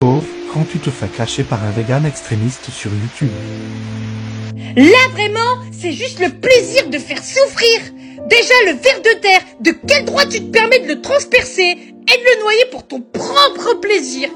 Quand tu te fais clasher par un vegan extrémiste sur YouTube. Là vraiment, c'est juste le plaisir de faire souffrir. Déjà le ver de terre, de quel droit tu te permets de le transpercer et de le noyer pour ton propre plaisir?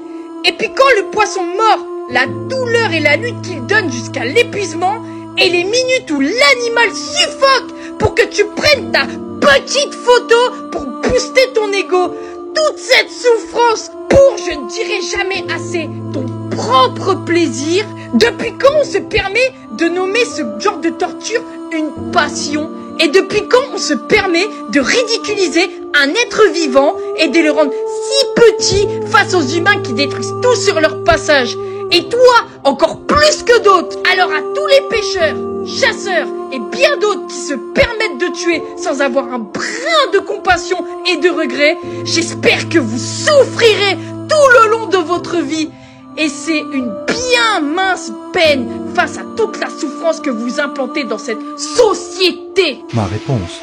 Et puis quand le poisson mord, la douleur et la lutte qu'il donne jusqu'à l'épuisement, et les minutes où l'animal suffoque pour que tu prennes ta petite photo pour booster ton ego. Toute cette souffrance pour, je ne dirai jamais assez, ton propre plaisir. Depuis quand on se permet de nommer ce genre de torture une passion? Et depuis quand on se permet de ridiculiser un être vivant et de le rendre si petit face aux humains qui détruisent tout sur leur passage? Et toi, encore plus que d'autres. Alors à tous les pêcheurs, chasseurs et bien d'autres qui se permettent de tuer sans avoir un brin de compassion et de regret, j'espère que vous souffrirez tout le long de votre vie. Et c'est une bien mince peine face à toute la souffrance que vous implantez dans cette société. Ma réponse.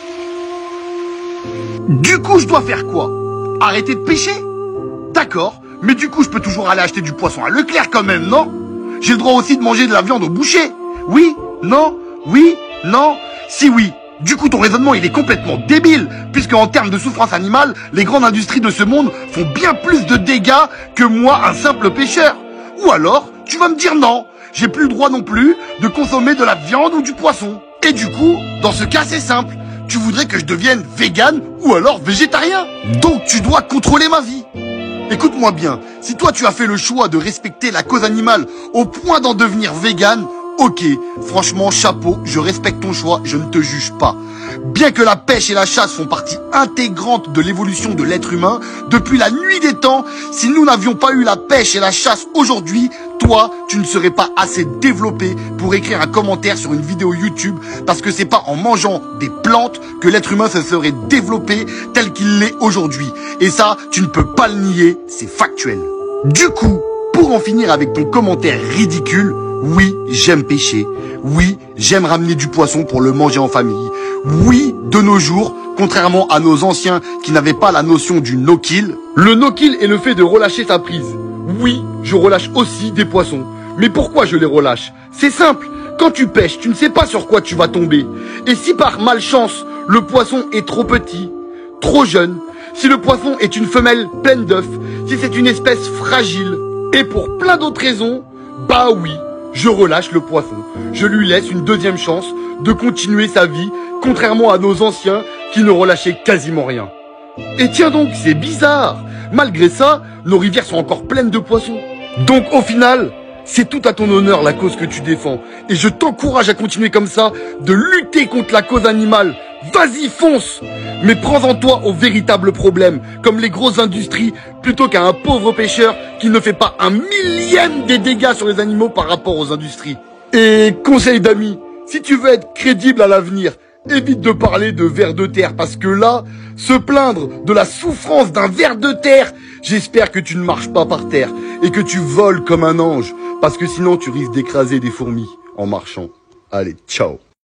Du coup, je dois faire quoi? Arrêter de pêcher? D'accord, mais du coup, je peux toujours aller acheter du poisson à Leclerc quand même, non? J'ai le droit aussi de manger de la viande au boucher? Oui? Non? Oui? Non? Si oui. Du coup, ton raisonnement, il est complètement débile, puisque en termes de souffrance animale, les grandes industries de ce monde font bien plus de dégâts que moi, un simple pêcheur. Ou alors, tu vas me dire non, j'ai plus le droit non plus de consommer de la viande ou du poisson. Et du coup, dans ce cas, c'est simple. Tu voudrais que je devienne vegan ou alors végétarien. Donc tu dois contrôler ma vie. Écoute-moi bien, si toi tu as fait le choix de respecter la cause animale au point d'en devenir vegan, ok, franchement, chapeau, je respecte ton choix, je ne te juge pas. Bien que la pêche et la chasse font partie intégrante de l'évolution de l'être humain, depuis la nuit des temps, si nous n'avions pas eu la pêche et la chasse aujourd'hui, toi, tu ne serais pas assez développé pour écrire un commentaire sur une vidéo YouTube, parce que c'est pas en mangeant des plantes que l'être humain se serait développé tel qu'il l'est aujourd'hui. Et ça, tu ne peux pas le nier, c'est factuel. Du coup, pour en finir avec ton commentaire ridicule, oui, j'aime pêcher. Oui, j'aime ramener du poisson pour le manger en famille. Oui, de nos jours, contrairement à nos anciens qui n'avaient pas la notion du no-kill, le no-kill est le fait de relâcher sa prise. Oui, je relâche aussi des poissons. Mais pourquoi je les relâche? C'est simple, quand tu pêches, tu ne sais pas sur quoi tu vas tomber. Et si par malchance, le poisson est trop petit, trop jeune, si le poisson est une femelle pleine d'œufs, si c'est une espèce fragile, et pour plein d'autres raisons, bah oui, je relâche le poisson. Je lui laisse une deuxième chance de continuer sa vie, contrairement à nos anciens qui ne relâchaient quasiment rien. Et tiens donc, c'est bizarre. Malgré ça, nos rivières sont encore pleines de poissons. Donc au final, c'est tout à ton honneur la cause que tu défends. Et je t'encourage à continuer comme ça, de lutter contre la cause animale. Vas-y, fonce! Mais prends-en toi aux véritables problèmes, comme les grosses industries, plutôt qu'à un pauvre pêcheur qui ne fait pas un millième des dégâts sur les animaux par rapport aux industries. Et conseil d'amis, si tu veux être crédible à l'avenir, évite de parler de vers de terre, parce que là, se plaindre de la souffrance d'un ver de terre, j'espère que tu ne marches pas par terre et que tu voles comme un ange, parce que sinon tu risques d'écraser des fourmis en marchant. Allez, ciao!